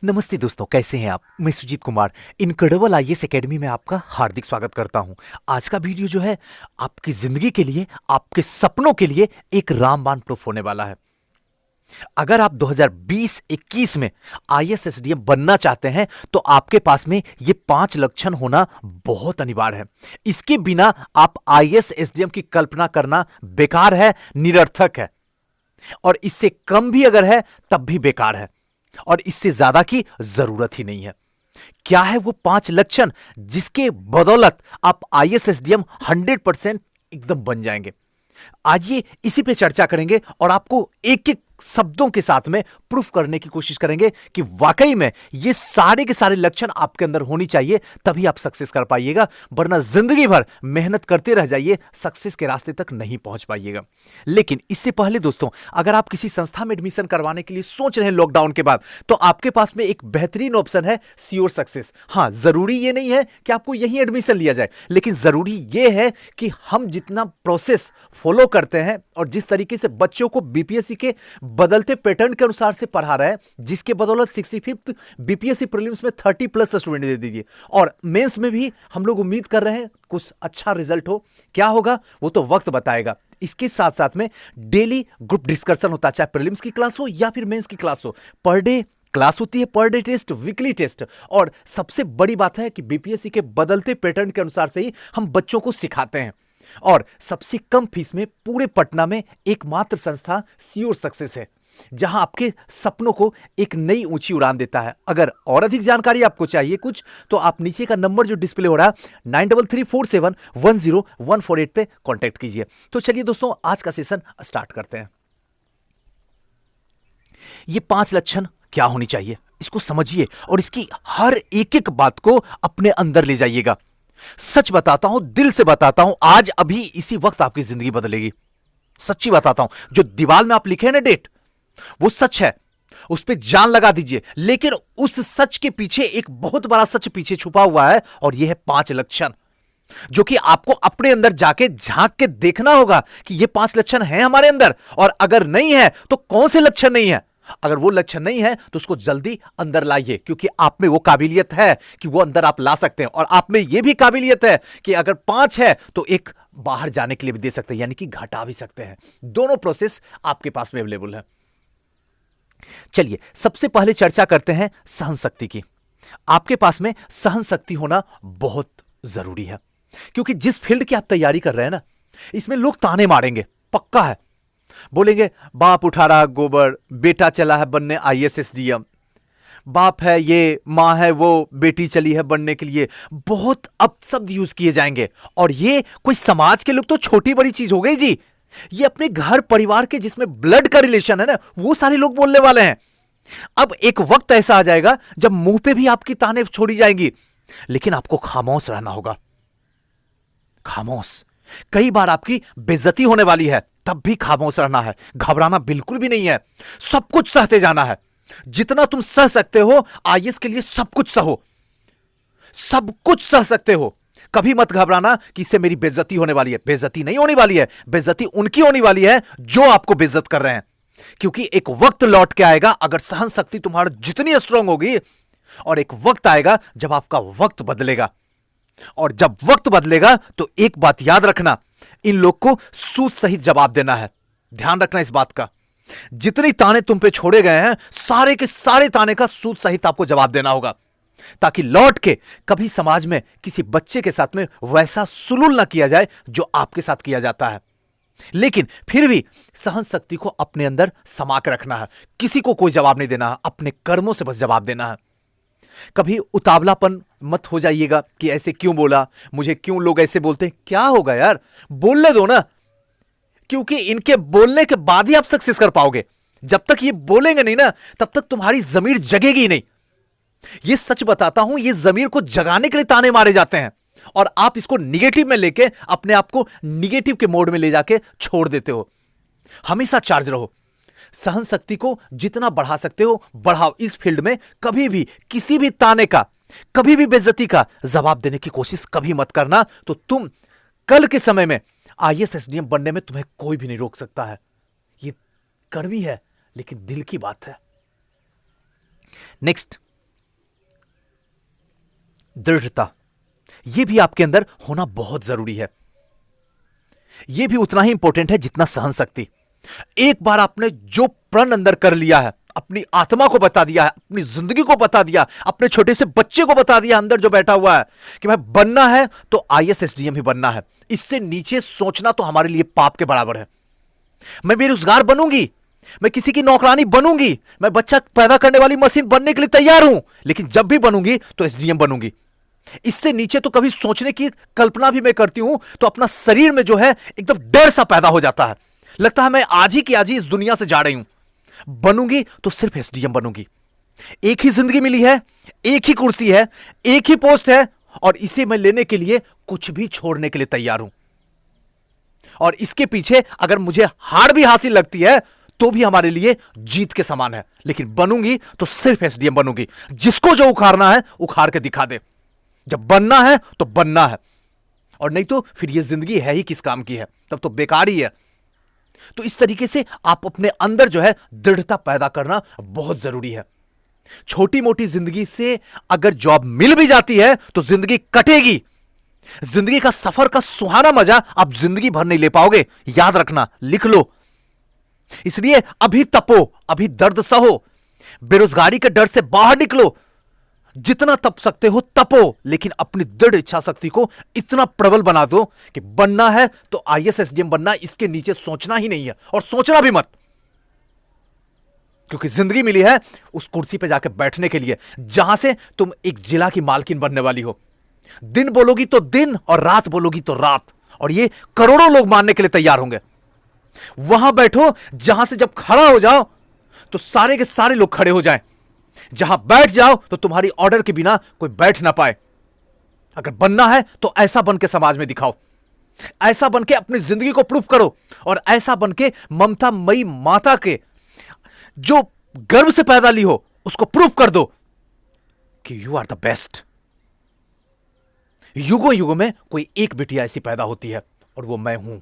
नमस्ते दोस्तों, कैसे हैं आप? मैं Sujeet Kumar incredible IAS academy में आपका हार्दिक स्वागत करता हूं। आज का वीडियो जो है आपकी जिंदगी के लिए, आपके सपनों के लिए एक रामबाण प्रूफ होने वाला है। अगर आप 2020-21 में आईएएस एसडीएम बनना चाहते हैं तो आपके पास में ये 5 लक्षण होना बहुत अनिवार्य है। इसके बिना आप आईएएस एसडीएम की कल्पना करना बेकार है, निरर्थक है। और इससे कम भी अगर है तब भी बेकार है, और इससे ज्यादा की जरूरत ही नहीं है। क्या है वो 5 लक्षण जिसके बदौलत आप आईएएस एसडीएम 100% एकदम बन जाएंगे? आज ये इसी पे चर्चा करेंगे और आपको एक एक शब्दों के साथ में प्रूफ करने की कोशिश करेंगे कि वाकई में ये सारे के सारे लक्षण आपके अंदर होनी चाहिए, तभी आप सक्सेस कर पाइएगा। वरना जिंदगी भर मेहनत करते रह जाइए, सक्सेस के रास्ते तक नहीं पहुंच पाइएगा। लेकिन इससे पहले दोस्तों, अगर आप किसी संस्था में एडमिशन करवाने के लिए सोच रहे हैं लॉकडाउन के बाद, तो आपके पास में एक बेहतरीन ऑप्शन है, श्योर सक्सेस। हां, जरूरी ये नहीं है कि आपको यही एडमिशन लिया जाए, लेकिन जरूरी ये है कि हम जितना प्रोसेस फॉलो करते हैं और जिस तरीके से बच्चों को बीपीएससी के बदलते पैटर्न के अनुसार से पढ़ा रहा है, जिसके बदौलत 65th बीपीएससी प्रीलिम्स में 30+ स्टूडेंट दे दीजिए, और मेंस में भी हम लोग उम्मीद कर रहे हैं कुछ अच्छा रिजल्ट हो। क्या होगा वो तो वक्त बताएगा। इसके साथ साथ में डेली ग्रुप डिस्कशन होता है, चाहे प्रीलिम्स की क्लास हो या फिर मेंस की क्लास हो। पर डे क्लास होती है, per day test, weekly test, और सबसे बड़ी बात है कि बीपीएससी के बदलते पैटर्न के अनुसार से ही हम बच्चों को सिखाते हैं। और सबसे कम फीस में पूरे पटना में एकमात्र संस्था श्योर सक्सेस है, जहां आपके सपनों को एक नई ऊंची उड़ान देता है। अगर और अधिक जानकारी आपको चाहिए कुछ, तो आप नीचे का नंबर जो डिस्प्ले हो रहा है 9334710148 पे कांटेक्ट कीजिए। तो चलिए दोस्तों, आज का सेशन स्टार्ट करते हैं। ये 5 लक्षण क्या होनी चाहिए, इसको समझिए और इसकी हर एक एक बात को अपने अंदर ले जाइएगा। सच बताता हूं, दिल से बताता हूं, आज अभी इसी वक्त आपकी जिंदगी बदलेगी। सच्ची बताता हूं, जो दीवार में आप लिखे हैं ना डेट, वो सच है, उस पर जान लगा दीजिए। लेकिन उस सच के पीछे एक बहुत बड़ा सच पीछे छुपा हुआ है, और यह है 5 लक्षण, जो कि आपको अपने अंदर जाके झांक के देखना होगा कि ये 5 लक्षण हैं हमारे अंदर, और अगर नहीं है तो कौन से लक्षण नहीं है। अगर वो लक्षण नहीं है तो उसको जल्दी अंदर लाइए, क्योंकि आप में वो काबिलियत है कि वो अंदर आप ला सकते हैं, और आप में ये भी काबिलियत है कि अगर 5 है तो एक बाहर जाने के लिए भी दे सकते हैं, यानी कि घटा भी सकते हैं। दोनों प्रोसेस आपके पास में अवेलेबल है। चलिए, सबसे पहले चर्चा करते हैं सहन शक्ति की। आपके पास में सहन शक्ति होना बहुत जरूरी है, क्योंकि जिस फील्ड की आप तैयारी कर रहे हैं ना, इसमें लोग ताने मारेंगे, पक्का है। बोलेंगे बाप उठा रहा गोबर, बेटा चला है बनने आईएएस एसडीएम, बाप है ये, मां है वो, बेटी चली है बनने के लिए। बहुत अपशब्द यूज किए जाएंगे, और ये कोई समाज के लोग तो छोटी बड़ी चीज हो गई जी, ये अपने घर परिवार के जिसमें ब्लड का रिलेशन है ना, वो सारे लोग बोलने वाले हैं। अब एक वक्त ऐसा आ जाएगा जब मुंह पे भी आपकी ताने छोड़ी जाएंगी, लेकिन आपको खामोश रहना होगा। खामोश। कई बार आपकी बेइज्जती होने वाली है, तब भी खामोश रहना है, घबराना बिल्कुल भी नहीं है। सब कुछ सहते जाना है, जितना तुम सह सकते हो आईएएस के लिए सब कुछ सहो, सब कुछ सह सकते हो। कभी मत घबराना कि इससे मेरी बेइज्जती होने वाली है। बेइज्जती नहीं होने वाली है, बेइज्जती उनकी होने वाली है जो आपको बेइज्जत कर रहे हैं, क्योंकि एक वक्त लौट के आएगा, अगर सहन शक्ति तुम्हारी जितनी स्ट्रांग होगी, और एक वक्त आएगा जब आपका वक्त बदलेगा, और जब वक्त बदलेगा तो एक बात याद रखना, इन लोग को सूद सहित जवाब देना है। ध्यान रखना इस बात का, जितनी ताने तुम पे छोड़े गए हैं, सारे के सारे ताने का सूद सहित आपको जवाब देना होगा, ताकि लौट के कभी समाज में किसी बच्चे के साथ में वैसा सुलूल ना किया जाए जो आपके साथ किया जाता है। लेकिन फिर भी सहन शक्ति को अपने अंदर समा के रखना है, किसी को कोई जवाब नहीं देना है, अपने कर्मों से बस जवाब देना है। कभी उतावलापन मत हो जाइएगा कि ऐसे क्यों बोला, मुझे क्यों लोग ऐसे बोलते हैं। क्या होगा यार, बोलने दो ना, क्योंकि इनके बोलने के बाद ही आप सक्सेस कर पाओगे। जब तक ये बोलेंगे नहीं ना, तब तक तुम्हारी जमीर जगेगी नहीं। ये सच बताता हूं, ये जमीर को जगाने के लिए ताने मारे जाते हैं, और आप इसको निगेटिव में लेके अपने आप को निगेटिव के मोड में ले जाके छोड़ देते हो। हमेशा चार्ज रहो, सहन शक्ति को जितना बढ़ा सकते हो बढ़ाओ। इस फील्ड में कभी भी किसी भी ताने का, कभी भी बेइज्जती का जवाब देने की कोशिश कभी मत करना, तो तुम कल के समय में आईएएस एसडीएम बनने में तुम्हें कोई भी नहीं रोक सकता है। ये कड़वी है लेकिन दिल की बात है। नेक्स्ट, दृढ़ता, यह भी आपके अंदर होना बहुत जरूरी है। यह भी उतना ही इंपॉर्टेंट है जितना सहन शक्ति। एक बार आपने जो प्रण अंदर कर लिया है, अपनी आत्मा को बता दिया है, अपनी जिंदगी को बता दिया, अपने छोटे से बच्चे को बता दिया अंदर जो बैठा हुआ है कि मैं बनना है तो आईएएस एसडीएम ही बनना है, इससे नीचे सोचना तो हमारे लिए पाप के बराबर है। मैं बेरोजगार बनूंगी, मैं किसी की नौकरानी बनूंगी, मैं बच्चा पैदा करने वाली मशीन बनने के लिए तैयार हूं, लेकिन जब भी बनूंगी तो एसडीएम बनूंगी। इससे नीचे तो कभी सोचने की कल्पना भी मैं करती हूं तो अपना शरीर में जो है एकदम डर सा पैदा हो जाता है। लगता है मैं आज ही की आज ही इस दुनिया से जा रही हूं। बनूंगी तो सिर्फ एसडीएम बनूंगी। एक ही जिंदगी मिली है, एक ही कुर्सी है, एक ही पोस्ट है, और इसे मैं लेने के लिए कुछ भी छोड़ने के लिए तैयार हूं। और इसके पीछे अगर मुझे हार भी हासिल लगती है तो भी हमारे लिए जीत के समान है। लेकिन बनूंगी तो सिर्फ एसडीएम बनूंगी। जिसको जो उखाड़ना है उखाड़ के दिखा दे। जब बनना है तो बनना है, और नहीं तो फिर यह जिंदगी है ही किस काम की है, तब तो बेकार ही है। तो इस तरीके से आप अपने अंदर जो है दृढ़ता पैदा करना बहुत जरूरी है। छोटी मोटी जिंदगी से अगर जॉब मिल भी जाती है तो जिंदगी कटेगी। जिंदगी का सफर का सुहाना मजा आप जिंदगी भर नहीं ले पाओगे, याद रखना, लिख लो। इसलिए अभी तपो, अभी दर्द सहो, बेरोजगारी के डर से बाहर निकलो, जितना तप सकते हो तपो, लेकिन अपनी दृढ़ इच्छा शक्ति को इतना प्रबल बना दो कि बनना है तो आईएएस एसडीएम बनना, इसके नीचे सोचना ही नहीं है, और सोचना भी मत। क्योंकि जिंदगी मिली है उस कुर्सी पे जाकर बैठने के लिए जहां से तुम एक जिला की मालकिन बनने वाली हो। दिन बोलोगी तो दिन, और रात बोलोगी तो रात, और ये करोड़ों लोग मानने के लिए तैयार होंगे। वहां बैठो जहां से जब खड़ा हो जाओ तो सारे के सारे लोग खड़े हो जाएं। जहां बैठ जाओ तो तुम्हारी ऑर्डर के बिना कोई बैठ ना पाए। अगर बनना है तो ऐसा बन के समाज में दिखाओ, ऐसा बन के अपनी जिंदगी को प्रूफ करो, और ऐसा बन के ममता मई माता के जो गर्भ से पैदा ली हो उसको प्रूफ कर दो कि यू आर द बेस्ट। युगों युगों में कोई एक बिटिया ऐसी पैदा होती है, और वो मैं हूं।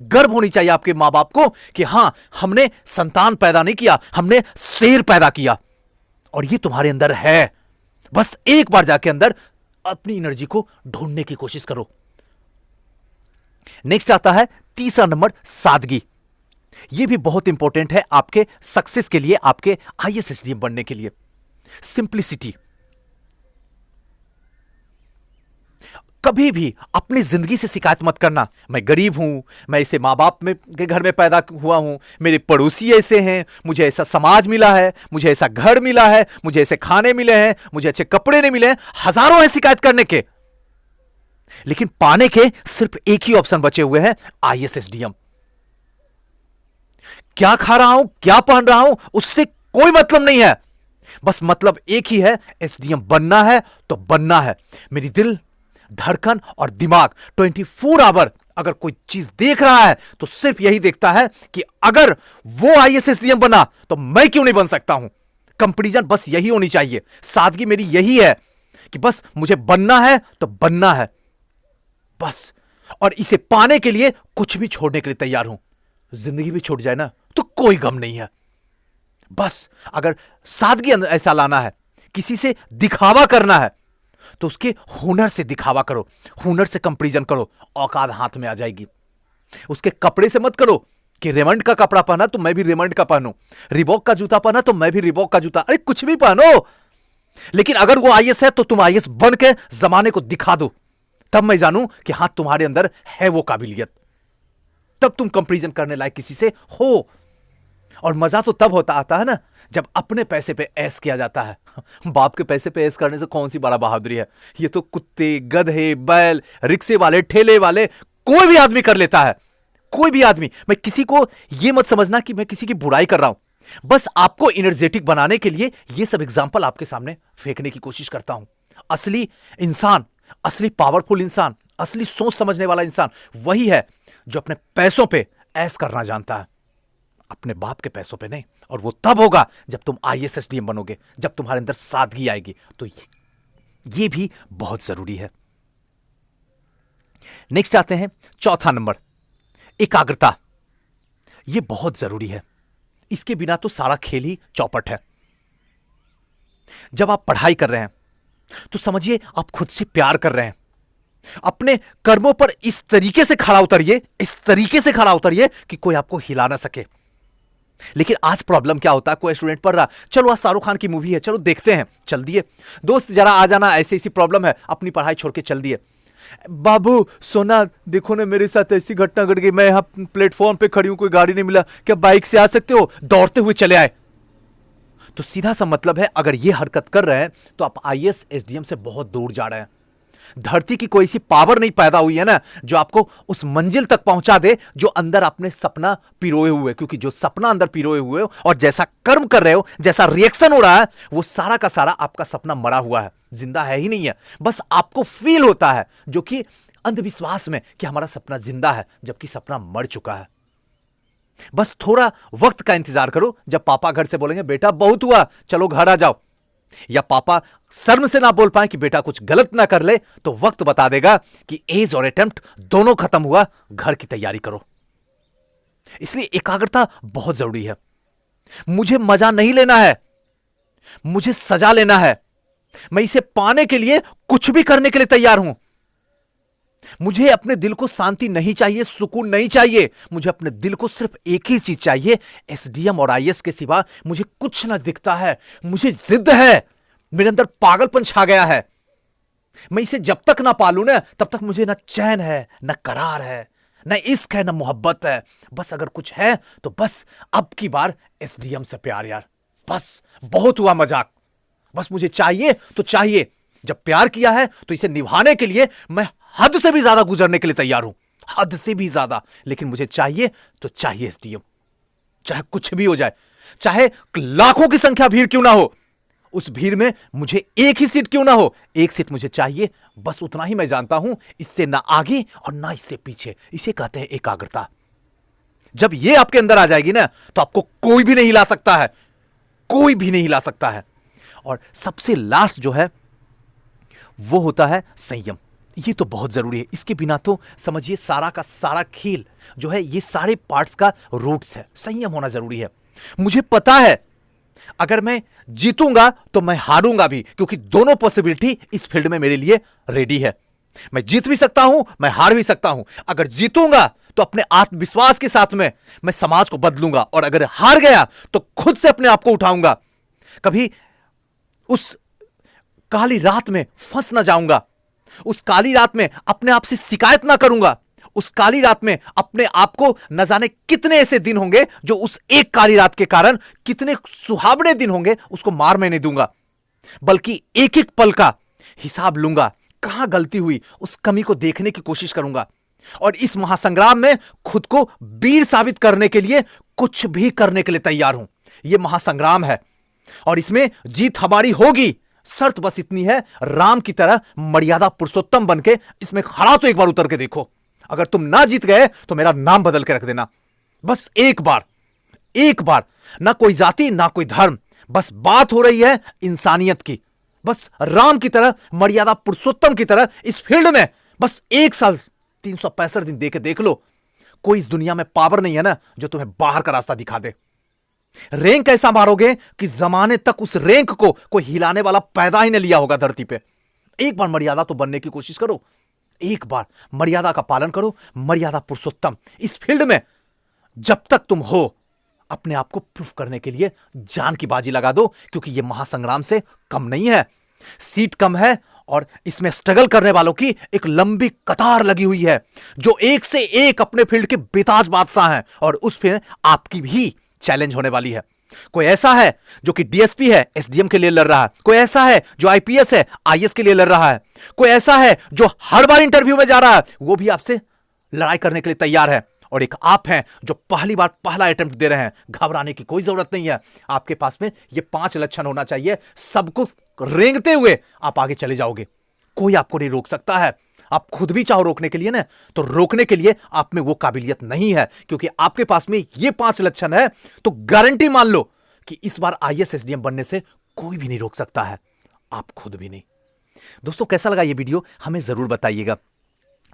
गर्व होनी चाहिए आपके मां बाप को कि हां, हमने संतान पैदा नहीं किया, हमने शेर पैदा किया, और ये तुम्हारे अंदर है। बस एक बार जाके अंदर अपनी एनर्जी को ढूंढने की कोशिश करो। नेक्स्ट आता है तीसरा नंबर, सादगी। यह भी बहुत इंपॉर्टेंट है आपके सक्सेस के लिए, आपके आईएएस एसडीएम बनने के लिए। सिंप्लिसिटी। कभी भी अपनी जिंदगी से शिकायत मत करना, मैं गरीब हूं, मैं ऐसे मां बाप में के घर में पैदा हुआ हूं, मेरे पड़ोसी ऐसे हैं, मुझे ऐसा समाज मिला है, मुझे ऐसा घर मिला है, मुझे ऐसे खाने मिले हैं, मुझे अच्छे कपड़े नहीं मिले हैं। हजारों हैं शिकायत करने के, लेकिन पाने के सिर्फ एक ही ऑप्शन बचे हुए हैं, आईएएस एसडीएम। क्या खा रहा हूं, क्या पहन रहा हूं, उससे कोई मतलब नहीं है। बस मतलब एक ही है, एसडीएम बनना है तो बनना है। मेरी दिल, धड़कन और दिमाग 24 आवर अगर कोई चीज देख रहा है तो सिर्फ यही देखता है कि अगर वो आईएएस एसडीएम बना तो मैं क्यों नहीं बन सकता हूं। कंपैरिजन बस यही होनी चाहिए। सादगी मेरी यही है कि बस मुझे बनना है तो बनना है, बस। और इसे पाने के लिए कुछ भी छोड़ने के लिए तैयार हूं। जिंदगी भी छूट जाए ना तो कोई गम नहीं है। बस अगर सादगी ऐसा लाना है, किसी से दिखावा करना है, तो उसके हुनर से दिखावा करो, हुनर से कंपैरिजन करो, औकात हाथ में आ जाएगी। उसके कपड़े से मत करो कि रेमंड का कपड़ा पहना तो मैं भी रेमंड का पहनूं, रिबॉक का जूता पहना तो मैं भी रिबॉक का जूता, अरे कुछ भी पहनो, लेकिन अगर वो आईएएस है तो तुम आईएएस बन के जमाने को दिखा दो, तब मैं जानूं कि हां तुम्हारे अंदर है वो काबिलियत। तब तुम कंपैरिजन करने लायक किसी से हो। और मजा तो तब होता आता है ना जब अपने पैसे पे ऐश किया जाता है। बाप के पैसे पे ऐश करने से कौन सी बड़ा बहादुरी है। ये तो कुत्ते, गधे, बैल, रिक्शे वाले, ठेले वाले, कोई भी आदमी कर लेता है, कोई भी आदमी। मैं किसी को ये मत समझना कि मैं किसी की बुराई कर रहा हूं, बस आपको एनर्जेटिक बनाने के लिए ये सब एग्जांपल आपके सामने फेंकने की कोशिश करता हूं। असली इंसान, असली पावरफुल इंसान, असली सोच समझने वाला इंसान वही है जो अपने पैसों पे ऐश करना जानता है, अपने बाप के पैसों पे नहीं। और वो तब होगा जब तुम आईएएस एसडीएम बनोगे, जब तुम्हारे अंदर सादगी आएगी। तो ये भी बहुत जरूरी है। नेक्स्ट आते हैं चौथा नंबर, एकाग्रता। ये बहुत जरूरी है, इसके बिना तो सारा खेल ही चौपट है। जब आप पढ़ाई कर रहे हैं तो समझिए आप खुद से प्यार कर रहे हैं। अपने कर्मों पर इस तरीके से खड़ा उतरिए, इस तरीके से खड़ा उतरिए कि कोई आपको हिला ना सके। लेकिन आज प्रॉब्लम क्या होता है, कोई स्टूडेंट पढ़ रहा, चलो आज शाहरुख खान की मूवी है, चलो देखते हैं, चल दिए। दोस्त जरा आ जाना, ऐसी ऐसी प्रॉब्लम है, अपनी पढ़ाई छोड़ के चल दिए। बाबू सोना देखो ना, मेरे साथ ऐसी घटना घट गई, मैं यहां प्लेटफॉर्म पे खड़ी हूं, कोई गाड़ी नहीं मिला, क्या बाइक से आ सकते हो? दौड़ते हुए चले आए। तो सीधा सा मतलब है, अगर ये हरकत कर रहे हैं तो आप आईएएस एसडीएम से बहुत दूर जा रहे हैं। धरती की कोई सी पावर नहीं पैदा हुई है ना जो आपको उस मंजिल तक पहुंचा दे जो अंदर आपने सपना पिरोए हुए, क्योंकि जो सपना अंदर पिरोए हुए हो और जैसा कर्म कर रहे हो, जैसा रिएक्शन हो रहा है, वो सारा का सारा आपका सपना मरा हुआ है, जिंदा है ही नहीं है। बस आपको फील होता है, जो कि अंधविश्वास में, कि हमारा सपना जिंदा है, जबकि सपना मर चुका है। बस थोड़ा वक्त का इंतजार करो, जब पापा घर से बोलेंगे बेटा बहुत हुआ, चलो घर आ जाओ, या पापा शर्म से ना बोल पाए कि बेटा कुछ गलत ना कर ले, तो वक्त बता देगा कि एज और अटेम्प्ट दोनों खत्म हुआ, घर की तैयारी करो। इसलिए एकाग्रता बहुत जरूरी है। मुझे मजा नहीं लेना है, मुझे सजा लेना है। मैं इसे पाने के लिए कुछ भी करने के लिए तैयार हूं। मुझे अपने दिल को शांति नहीं चाहिए, सुकून नहीं चाहिए। मुझे अपने दिल को सिर्फ एक ही चीज चाहिए, एसडीएम और आईएएस के सिवा मुझे कुछ ना दिखता है। मुझे जिद है, मेरे अंदर पागलपन छा गया है। मैं इसे जब तक ना पालू ना, तब तक मुझे ना चैन है, ना करार है, ना इश्क है, ना मोहब्बत है। बस अगर कुछ है तो बस अब की बार एसडीएम से प्यार यार। बस बहुत हुआ मजाक, बस मुझे चाहिए तो चाहिए। जब प्यार किया है तो इसे निभाने के लिए मैं हद से भी ज्यादा गुजरने के लिए तैयार हूं, हद से भी ज्यादा। लेकिन मुझे चाहिए तो चाहिए एसडीएम, चाहे कुछ भी हो जाए, चाहे लाखों की संख्या भीड़ क्यों ना हो, उस भीड़ में मुझे एक ही सीट क्यों ना हो, एक सीट मुझे चाहिए। बस उतना ही मैं जानता हूं, इससे ना आगे और ना इससे पीछे। इसे कहते हैं एकाग्रता। जब ये आपके अंदर आ जाएगी ना, तो आपको कोई भी नहीं हिला सकता है, कोई भी नहीं हिला सकता है। और सबसे लास्ट जो है वो होता है संयम। ये तो बहुत जरूरी है, इसके बिना तो समझिए सारा का सारा खेल जो है, ये सारे पार्ट्स का रूट्स है। संयम होना जरूरी है। मुझे पता है अगर मैं जीतूंगा तो मैं हारूंगा भी, क्योंकि दोनों पॉसिबिलिटी इस फील्ड में मेरे लिए रेडी है। मैं जीत भी सकता हूं, मैं हार भी सकता हूं। अगर जीतूंगा तो अपने आत्मविश्वास के साथ में मैं समाज को बदलूंगा, और अगर हार गया तो खुद से अपने आप को उठाऊंगा। कभी उस काली रात में फंस ना जाऊंगा, उस काली रात में अपने आप से शिकायत ना करूंगा, उस काली रात में अपने आप को, न जाने कितने ऐसे दिन होंगे जो उस एक काली रात के कारण, कितने सुहावने दिन होंगे, उसको मार मैं नहीं दूंगा, बल्कि एक एक पल का हिसाब लूंगा। कहां गलती हुई उस कमी को देखने की कोशिश करूंगा, और इस महासंग्राम में खुद को वीर साबित करने के लिए कुछ भी करने के लिए तैयार हूं। यह महासंग्राम है और इसमें जीत हमारी होगी। शर्त बस इतनी है, राम की तरह मर्यादा पुरुषोत्तम बनके इसमें खड़ा तो एक बार उतर के देखो। अगर तुम ना जीत गए तो मेरा नाम बदल के रख देना। बस एक बार, एक बार। ना कोई जाति, ना कोई धर्म, बस बात हो रही है इंसानियत की। बस राम की तरह, मर्यादा पुरुषोत्तम की तरह इस फील्ड में बस 1 साल 365 दिन देके देख लो। कोई इस दुनिया में पावर नहीं है ना जो तुम्हें बाहर का रास्ता दिखा दे। रैंक ऐसा मारोगे कि जमाने तक उस रैंक को कोई हिलाने वाला पैदा ही नहीं लिया होगा धरती पे। एक बार मर्यादा तो बनने की कोशिश करो, एक बार मर्यादा का पालन करो। मर्यादा पुरुषोत्तम इस फील्ड में जब तक तुम हो, अपने आप को प्रूफ करने के लिए जान की बाजी लगा दो, क्योंकि यह महासंग्राम से कम नहीं है। सीट कम है और इसमें स्ट्रगल करने वालों की एक लंबी कतार लगी हुई है, जो एक से एक अपने फील्ड के बेताज बादशाह हैं, और उस पे आपकी भी चैलेंज होने वाली है। कोई ऐसा है जो कि डीएसपी है, एसडीएम के लिए लड़ रहा है। कोई ऐसा है जो आईपीएस है, आईएएस के लिए लड़ रहा है। कोई ऐसा है जो हर बार इंटरव्यू में जा रहा है, वो भी आपसे लड़ाई करने के लिए तैयार है। और एक आप हैं जो पहली बार पहला अटेम्प्ट दे रहे हैं। घबराने की कोई जरूरत नहीं है। आपके पास में ये 5 लक्षण होना चाहिए। सबको रेंगते हुए आप आगे चले जाओगे, कोई आपको नहीं रोक सकता है। आप खुद भी चाहो रोकने के लिए ना, तो रोकने के लिए आप में वो काबिलियत नहीं है, क्योंकि आपके पास में ये 5 लक्षण है। तो गारंटी मान लो कि इस बार आईएएस एसडीएम बनने से कोई भी नहीं रोक सकता है, आप खुद भी नहीं। दोस्तों कैसा लगा ये वीडियो हमें जरूर बताइएगा।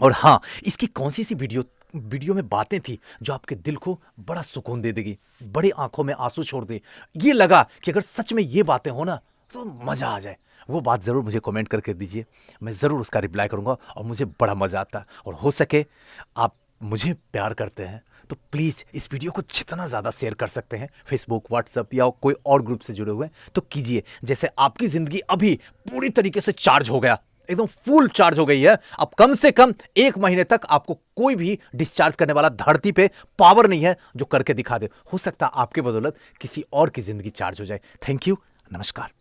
और हां, इसकी कौन सी वीडियो में बातें थी जो आपके दिल को बड़ा सुकून दे देगी, बड़े आंखों में आंसू छोड़ दे। ये लगा कि अगर सच में ये बातें हो ना तो मजा आ जाए, वो बात ज़रूर मुझे कमेंट करके दीजिए। मैं ज़रूर उसका रिप्लाई करूँगा और मुझे बड़ा मज़ा आता है। और हो सके आप मुझे प्यार करते हैं तो प्लीज़ इस वीडियो को जितना ज़्यादा शेयर कर सकते हैं, फेसबुक, व्हाट्सएप या कोई और ग्रुप से जुड़े हुए हैं तो कीजिए। जैसे आपकी ज़िंदगी अभी पूरी तरीके से चार्ज हो गया, एकदम फुल चार्ज हो गई है। अब कम से कम 1 महीने तक आपको कोई भी डिस्चार्ज करने वाला धरती पे पावर नहीं है जो करके दिखा दे। हो सकता है आपके बदौलत किसी और की ज़िंदगी चार्ज हो जाए। Thank you. नमस्कार।